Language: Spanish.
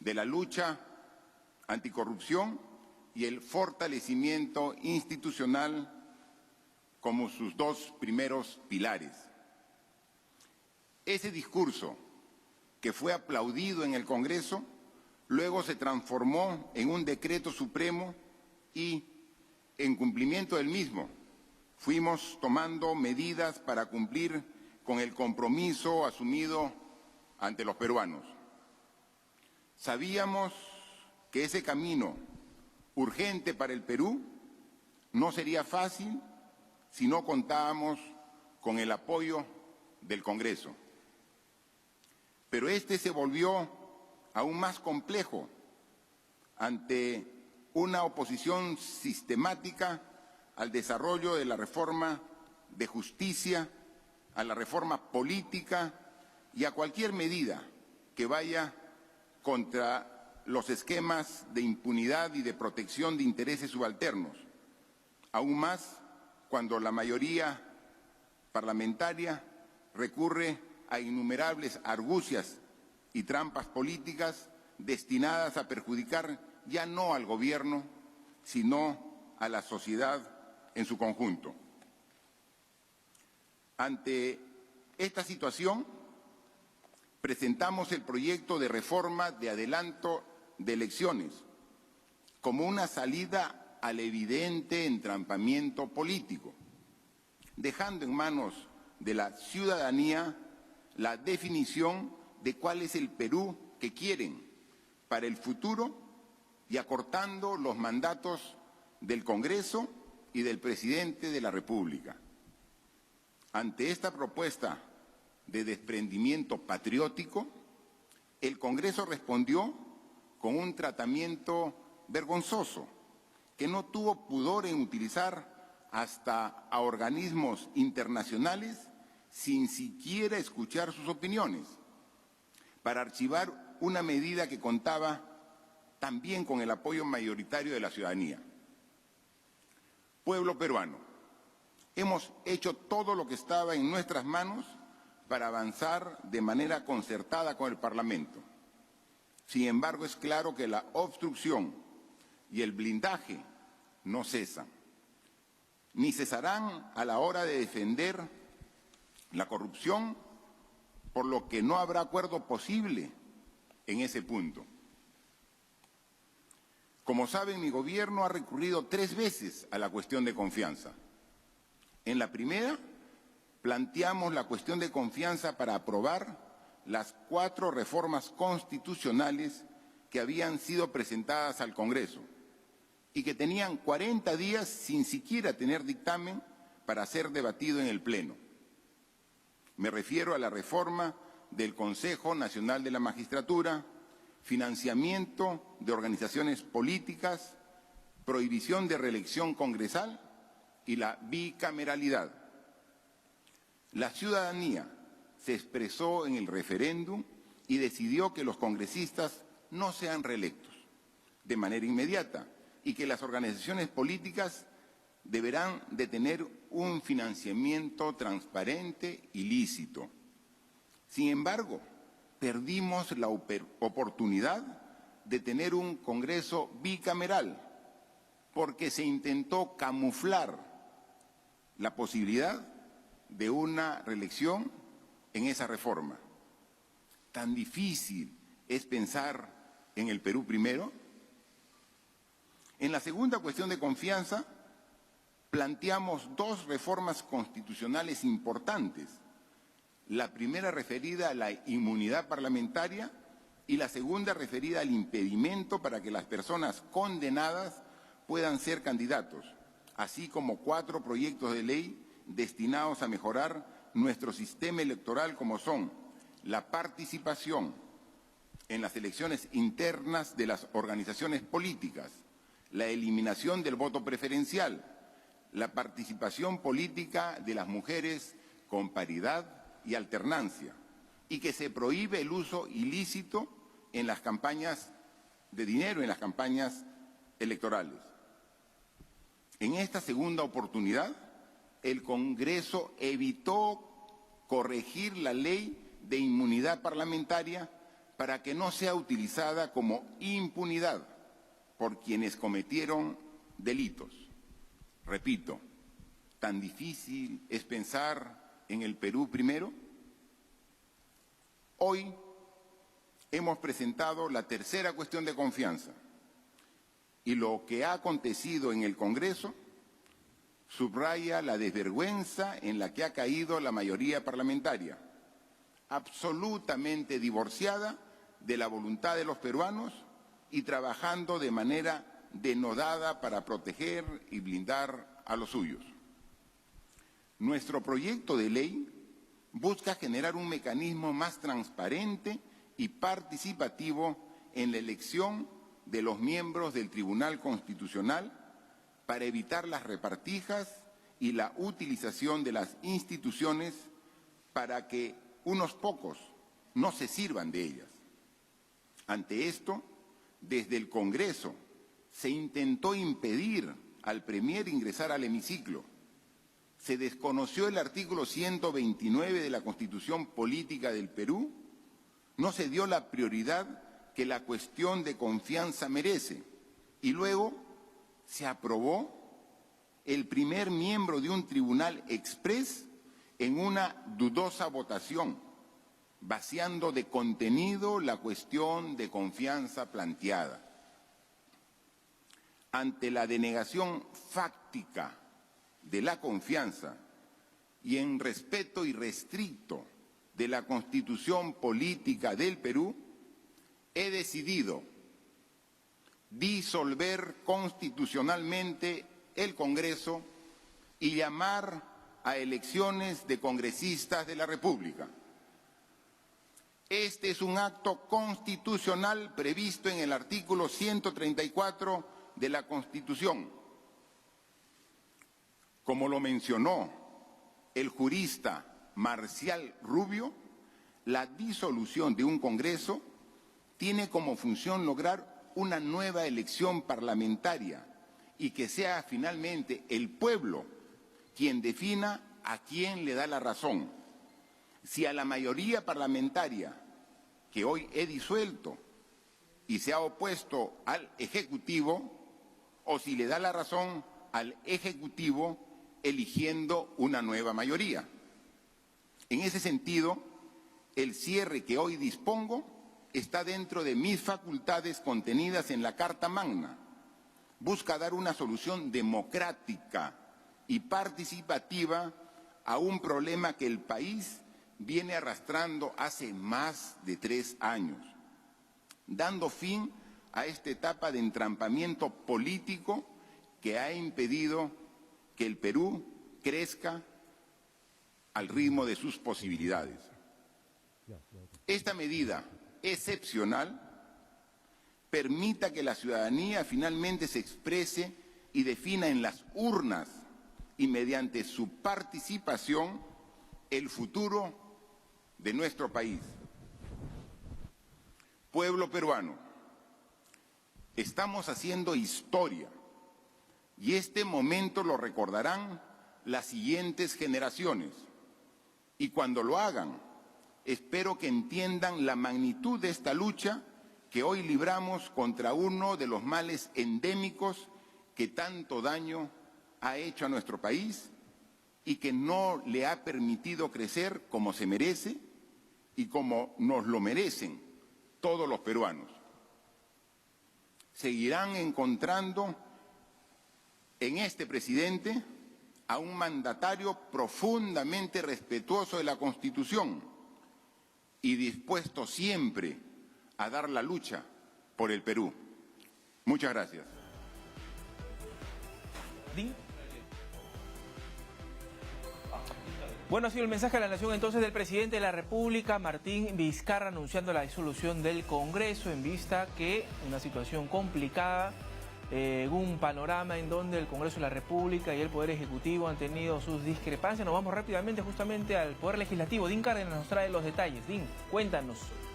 de la lucha anticorrupción y el fortalecimiento institucional como sus dos primeros pilares. Ese discurso, que fue aplaudido en el Congreso, luego se transformó en un decreto supremo y, en cumplimiento del mismo, fuimos tomando medidas para cumplir con el compromiso asumido ante los peruanos. Sabíamos que ese camino urgente para el Perú no sería fácil si no contábamos con el apoyo del Congreso. Pero este se volvió aún más complejo ante una oposición sistemática al desarrollo de la reforma de justicia, a la reforma política y a cualquier medida que vaya contra los esquemas de impunidad y de protección de intereses subalternos, aún más cuando la mayoría parlamentaria recurre a innumerables argucias y trampas políticas destinadas a perjudicar ya no al gobierno, sino a la sociedad en su conjunto. Ante esta situación, presentamos el proyecto de reforma de adelanto de elecciones como una salida al evidente entrampamiento político, dejando en manos de la ciudadanía la definición de cuál es el Perú que quieren para el futuro y acortando los mandatos del Congreso y del Presidente de la República. Ante esta propuesta de desprendimiento patriótico, el Congreso respondió con un tratamiento vergonzoso que no tuvo pudor en utilizar hasta a organismos internacionales sin siquiera escuchar sus opiniones, para archivar una medida que contaba también con el apoyo mayoritario de la ciudadanía. Pueblo peruano, hemos hecho todo lo que estaba en nuestras manos para avanzar de manera concertada con el Parlamento. Sin embargo, es claro que la obstrucción y el blindaje no cesan, ni cesarán a la hora de defender la corrupción, por lo que no habrá acuerdo posible en ese punto. Como saben, mi gobierno ha recurrido 3 veces a la cuestión de confianza. En la primera, planteamos la cuestión de confianza para aprobar las 4 reformas constitucionales que habían sido presentadas al Congreso y que tenían 40 días sin siquiera tener dictamen para ser debatido en el Pleno. Me refiero a la reforma del Consejo Nacional de la Magistratura, financiamiento de organizaciones políticas, prohibición de reelección congresal y la bicameralidad. La ciudadanía se expresó en el referéndum y decidió que los congresistas no sean reelectos de manera inmediata y que las organizaciones políticas deberán de tener un financiamiento transparente y lícito. Sin embargo, perdimos la oportunidad de tener un Congreso bicameral porque se intentó camuflar la posibilidad de una reelección en esa reforma. ¿Tan difícil es pensar en el Perú primero? En la segunda cuestión de confianza, planteamos 2 reformas constitucionales importantes. La primera referida a la inmunidad parlamentaria y la segunda referida al impedimento para que las personas condenadas puedan ser candidatos, así como 4 proyectos de ley destinados a mejorar nuestro sistema electoral, como son la participación en las elecciones internas de las organizaciones políticas, la eliminación del voto preferencial, la participación política de las mujeres con paridad y alternancia, y que se prohíbe el uso ilícito en las campañas de dinero, en las campañas electorales. En esta segunda oportunidad, el Congreso evitó corregir la ley de inmunidad parlamentaria para que no sea utilizada como impunidad por quienes cometieron delitos. Repito, ¿tan difícil es pensar en el Perú primero? Hoy hemos presentado la tercera cuestión de confianza y lo que ha acontecido en el Congreso subraya la desvergüenza en la que ha caído la mayoría parlamentaria, absolutamente divorciada de la voluntad de los peruanos y trabajando de manera denodada para proteger y blindar a los suyos. Nuestro proyecto de ley busca generar un mecanismo más transparente y participativo en la elección de los miembros del Tribunal Constitucional para evitar las repartijas y la utilización de las instituciones para que unos pocos no se sirvan de ellas. Ante esto, desde el Congreso se intentó impedir al Premier ingresar al hemiciclo. Se desconoció el artículo 129 de la Constitución Política del Perú. No se dio la prioridad que la cuestión de confianza merece. Y luego se aprobó el primer miembro de un tribunal exprés en una dudosa votación, vaciando de contenido la cuestión de confianza planteada. Ante la denegación fáctica de la confianza y en respeto irrestricto de la Constitución Política del Perú, he decidido disolver constitucionalmente el Congreso y llamar a elecciones de congresistas de la República. Este es un acto constitucional previsto en el artículo 134 de la Constitución. Como lo mencionó el jurista Marcial Rubio, la disolución de un Congreso tiene como función lograr una nueva elección parlamentaria y que sea finalmente el pueblo quien defina a quién le da la razón. Si a la mayoría parlamentaria que hoy he disuelto y se ha opuesto al Ejecutivo, o si le da la razón al Ejecutivo eligiendo una nueva mayoría. En ese sentido, el cierre que hoy dispongo está dentro de mis facultades contenidas en la Carta Magna. Busca dar una solución democrática y participativa a un problema que el país viene arrastrando hace más de 3 años, dando fin a esta etapa de entrampamiento político que ha impedido que el Perú crezca al ritmo de sus posibilidades. Esta medida excepcional permita que la ciudadanía finalmente se exprese y defina en las urnas y mediante su participación el futuro de nuestro país. Pueblo peruano, estamos haciendo historia y este momento lo recordarán las siguientes generaciones. Y cuando lo hagan, espero que entiendan la magnitud de esta lucha que hoy libramos contra uno de los males endémicos que tanto daño ha hecho a nuestro país y que no le ha permitido crecer como se merece y como nos lo merecen todos los peruanos. Seguirán encontrando en este presidente a un mandatario profundamente respetuoso de la Constitución y dispuesto siempre a dar la lucha por el Perú. Muchas gracias. Bueno, ha sido el mensaje a la Nación entonces del presidente de la República, Martín Vizcarra, anunciando la disolución del Congreso en vista que una situación complicada, un panorama en donde el Congreso de la República y el Poder Ejecutivo han tenido sus discrepancias. Nos vamos rápidamente justamente al Poder Legislativo. Din Cárdenas nos trae los detalles. Din, cuéntanos.